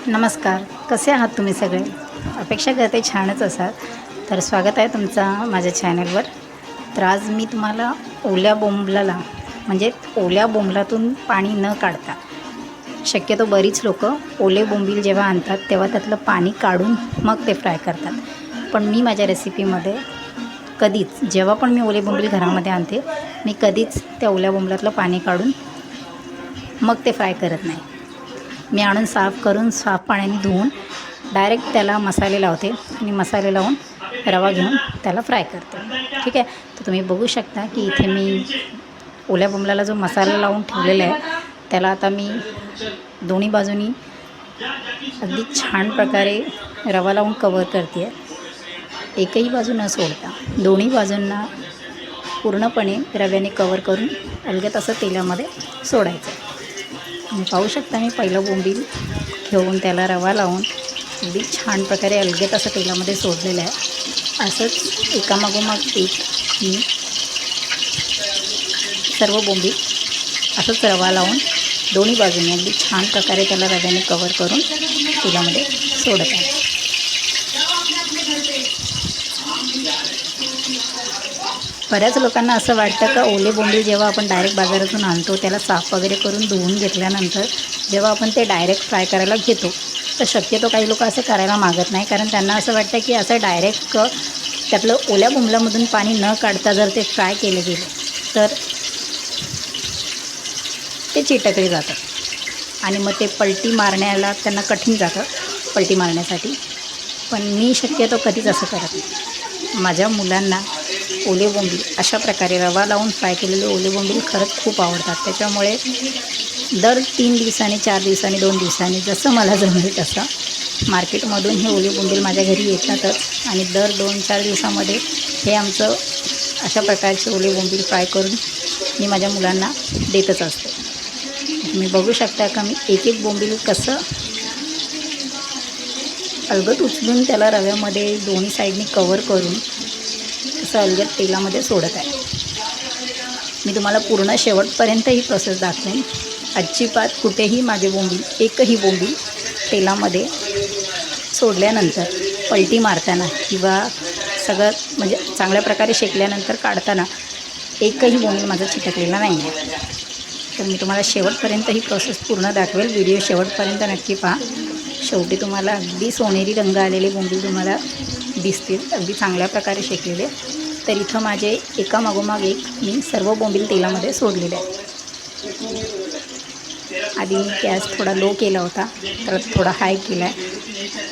नमस्कार. कसे आहात तुम्ही सगळे? अपेक्षा करते छानच असाल. तर स्वागत आहे तुमचं माझ्या चॅनलवर. तर आज मी तुम्हाला ओल्या बोंबलाला म्हणजे ओल्या बोंबलातून पाणी न काढता, शक्यतो बरीच लोकं ओले बोंबील जेव्हा आणतात तेव्हा त्यातलं पाणी काढून मग ते फ्राय करतात. पण मी माझ्या रेसिपीमध्ये कधीच, जेव्हा पण मी ओले बोंबील घरामध्ये आणते, मी कधीच त्या ओल्या बोंबलातलं पाणी काढून मग ते फ्राय करत नाही. मी आणून साफ करून साफ पाण्याने धुवून डायरेक्ट त्याला मसाले लावते आणि मसाले लावून रवा घेऊन त्याला फ्राय करते. ठीक आहे. तर तुम्ही बघू शकता की इथे मी ओल्या बोंबलाला जो मसाला लावून ठेवलेला आहे त्याला आता मी दोन्ही बाजूनी अगदी छान प्रकारे रवा लावून कवर करते आहे. एकही बाजू न सोडता दोन्ही बाजूंना पूर्णपणे रव्याने कवर करून अलगद असं तेलामध्ये सोडायचं. तुम्ही पाहू शकता मी पहिलं बोंबील घेऊन त्याला रवा लावून अगदी छान प्रकारे अलगद असं तेलामध्ये सोडलेलं आहे. असंच एकामागोमाग एक मी सर्व बोंबील असंच रवा लावून दोन्ही बाजूने अगदी छान प्रकारे त्याला रव्याने कवर करून तेलामध्ये सोडत आहे. बऱ्याच लोकांना असं वाटतं का ओले बोंबील जेव्हा आपण डायरेक्ट बाजारातून आणतो त्याला साफ वगैरे करून धुवून घेतल्यानंतर जेव्हा आपण ते डायरेक्ट फ्राय करायला घेतो तर शक्यतो काही लोक असं करायला मागत नाही, कारण त्यांना असं वाटतं की असं डायरेक्ट त्यातलं ओल्या बोंबलामधून पाणी न काढता जर ते फ्राय केले गेले तर ते चिटकले जातं आणि मग ते पलटी मारण्याला त्यांना कठीण जातं पलटी मारण्यासाठी. पण मी शक्यतो कधीच असं करत नाही. माझ्या मुलांना ओले बोंबील अशा प्रकारे रवा लावून फ्राय केलेले ओले बोंबील खरंच खूप आवडतात. त्याच्यामुळे दर 3 दिवसांनी, 4 दिवसांनी, 2 दिवसांनी जसं मला जमेल तसं मार्केटमधून हे ओले बोंबील माझ्या घरी येतातच आणि दर 2-4 दिवसामध्ये हे आमचं अशा प्रकारचे ओले बोंबील फ्राय करून मी माझ्या मुलांना देतच असते. तुम्ही बघू शकता का मी एक एक बोंबील कसं अलगद उचलून त्याला रव्यामध्ये दोन्ही साईडनी कवर करून असं अलगद तेलामध्ये सोडत आहे. मी तुम्हाला पूर्ण शेवटपर्यंत ही प्रोसेस दाखवेन. अजिबात कुठेही माझे बोंबील, एकही बोंबील तेलामध्ये सोडल्यानंतर पलटी मारताना किंवा सगळं म्हणजे चांगल्या प्रकारे शेकल्यानंतर काढताना एकही बोंबील माझा चिटकलेला नाही आहे. तर मी तुम्हाला शेवटपर्यंत ही प्रोसेस पूर्ण दाखवेल. व्हिडिओ शेवटपर्यंत नक्की पहा. शेवटी तुम्हाला अगदी सोनेरी रंग आलेले बोंबील तुम्हाला दिसतील, अगदी चांगल्या प्रकारे शेकलेले. तर इथं माझे एकामागोमाग एक मी सर्व बोंबील तेलामध्ये सोडलेले आहे. आधी मी गॅस थोडा लो केला होता, तर थोडा हाय केला आहे.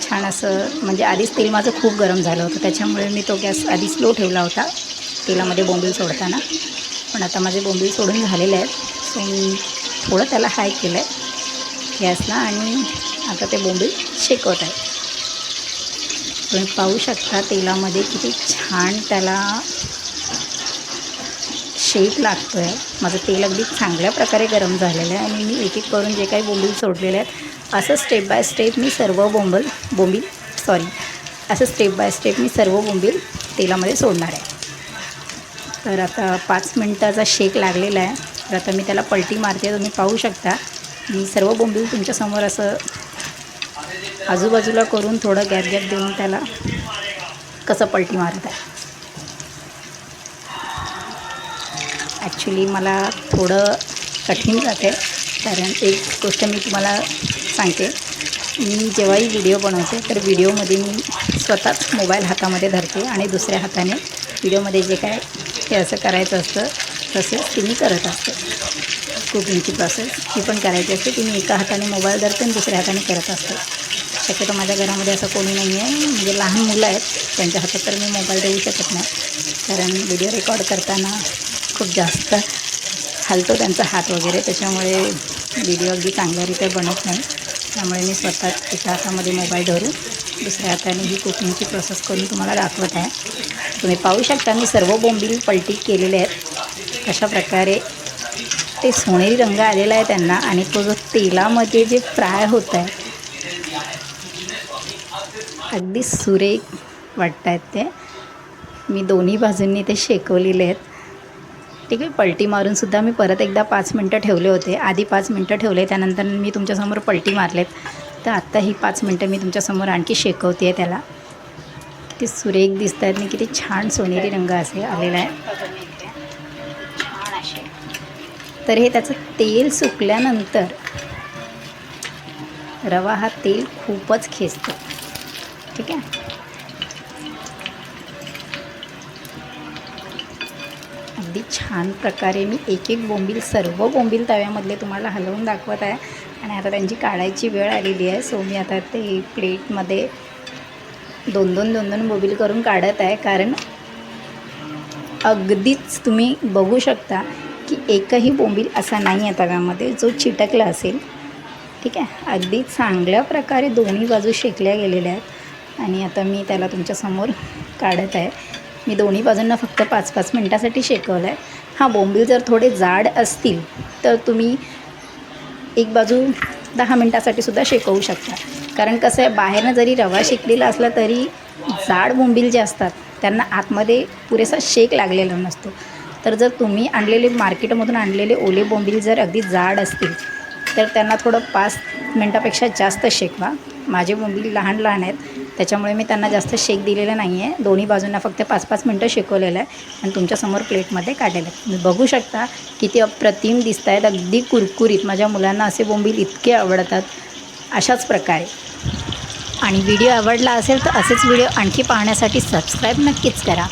छान असं म्हणजे आधीच तेल माझं खूप गरम झालं होतं, त्याच्यामुळे मी तो गॅस आधी स्लो ठेवला होता तेलामध्ये बोंबील सोडताना. पण आता माझे बोंबील सोडून झालेले आहेत, सो मी थोडं त्याला हाय केलं आहे गॅसला आणि आता ते बोंबील शेकवत आहे. तुम्ही पाहू शकता तेलामध्ये किती छान त्याला शेक लागतो आहे. माझं तेल अगदी चांगल्या प्रकारे गरम झालेलं आहे आणि मी एक एक करून जे काही बोंबील सोडलेले आहेत असं स्टेप बाय स्टेप मी सर्व असं स्टेप बाय स्टेप मी सर्व बोंबील तेलामध्ये सोडणार आहे. तर आता 5 मिनटाचा शेक लागलेला आहे. तर आता मी त्याला पलटी मारते. तुम्ही पाहू शकता मी सर्व बोंबील तुमच्यासमोर असं आजूबाजूला करून थोडं गॅप देऊन त्याला कसं पलटी मारत आहे. ॲक्च्युली मला थोडं कठीण जाते, कारण एक गोष्ट मी तुम्हाला सांगते. मी जेव्हाही व्हिडिओ बनवते तर व्हिडिओमध्ये मी स्वतःच मोबाईल हातामध्ये धरते आणि दुसऱ्या हाताने व्हिडिओमध्ये जे काय हे असं करायचं असतं तसेच ती मी करत असते. कुकिंगची प्रोसेस ही पण करायची असते ती मी एका हाताने मोबाईल धरते आणि दुसऱ्या हाताने करत असते. शक्यतो माझ्या घरामध्ये असं कोणी नाही आहे, म्हणजे लहान मुलं आहेत त्यांच्या हातात तर मी मोबाईल देऊ शकत नाही, कारण व्हिडिओ रेकॉर्ड करताना खूप जास्त हलतो त्यांचा हात वगैरे, त्याच्यामुळे व्हिडिओ अगदी चांगल्यारीत्या बनत नाही. त्यामुळे मी स्वतः एका हातामध्ये मोबाईल धरून दुसऱ्या हाताने ही कुकिंगची प्रोसेस करून तुम्हाला दाखवत आहे. तुम्ही पाहू शकता मी सर्व बोंबील पलटी केलेले आहेत. अशा प्रकारे ते सोनेरी रंग आलेला आहे त्यांना आणि तो जो तेलामध्ये जे फ्राय होत आहे अगदी सुरेख वाटत आहेत ते. मी दोन्ही बाजूंनी ते शेकवलेले आहेत. ठीक आहे. पलटी मारूनसुद्धा मी परत एकदा 5 मिनटं ठेवले होते. आधी 5 मिनटं ठेवले, त्यानंतर मी तुमच्यासमोर पलटी मारलेत. तर आत्ता ही 5 मिनटं मी तुमच्यासमोर आणखी शेकवते आहे त्याला. किती सुरेख दिसत आहेत आणि किती छान सोनेरी रंग असे आलेला आहे छान असे. तर हे त्याचं तेल सुकल्यानंतर रवा हा तेल खूपच खेचतो. ठीक आहे. अगदी छान प्रकारे मी एक एक बोंबील सर्व बोंबील तव्यामधले तुम्हाला हलवून दाखवत आहे आणि आता त्यांची काढायची वेळ आलेली आहे. सो मी आता ते प्लेटमध्ये 2-2 बोंबील करून काढत आहे. कारण अगदीच तुम्ही बघू शकता की एकही बोंबील असा नाही आहे तव्यामध्ये जो चिटकला असेल. ठीक आहे. अगदी चांगल्या प्रकारे दोन्ही बाजू शेकल्या गेलेल्या आहेत आणि आता मी त्याला तुमच्यासमोर काढत आहे. मी दोन्ही बाजूंना फक्त 5-5 मिनटासाठी शेकवलं आहे. हां, बोंबील जर थोडे जाड असतील तर तुम्ही एक बाजू 10 मिनटासाठी सुद्धा शेकवू शकता. कारण कसं आहे, बाहेरनं जरी रवा शेकलेला असला तरी जाड बोंबील जे असतात त्यांना आतमध्ये पुरेसा शेक लागलेला नसतो. तर जर तुम्ही आणलेले मार्केटमधून आणलेले ओले बोंबील जर अगदी जाड असतील तर त्यांना थोडं 5 मिनटापेक्षा जास्त शेकवा. माझे बोंबील लहान लहान आहेत त्याच्यामुळे मी त्यांना जास्त शेक दिलेला नाही आहे. दोन्ही बाजूंना फक्त 5-5 मिनटं शेकवलेलं आहे आणि तुमच्यासमोर प्लेटमध्ये काढलेलं आहे. तुम्ही बघू शकता किती अप्रतिम दिसत आहेत, अगदी कुरकुरीत. माझ्या मुलांना असे बोंबील इतके आवडतात. अशाच प्रकारे. आणि व्हिडिओ आवडला असेल तर असेच व्हिडिओ आणखी पाहण्यासाठी सबस्क्राईब नक्कीच करा.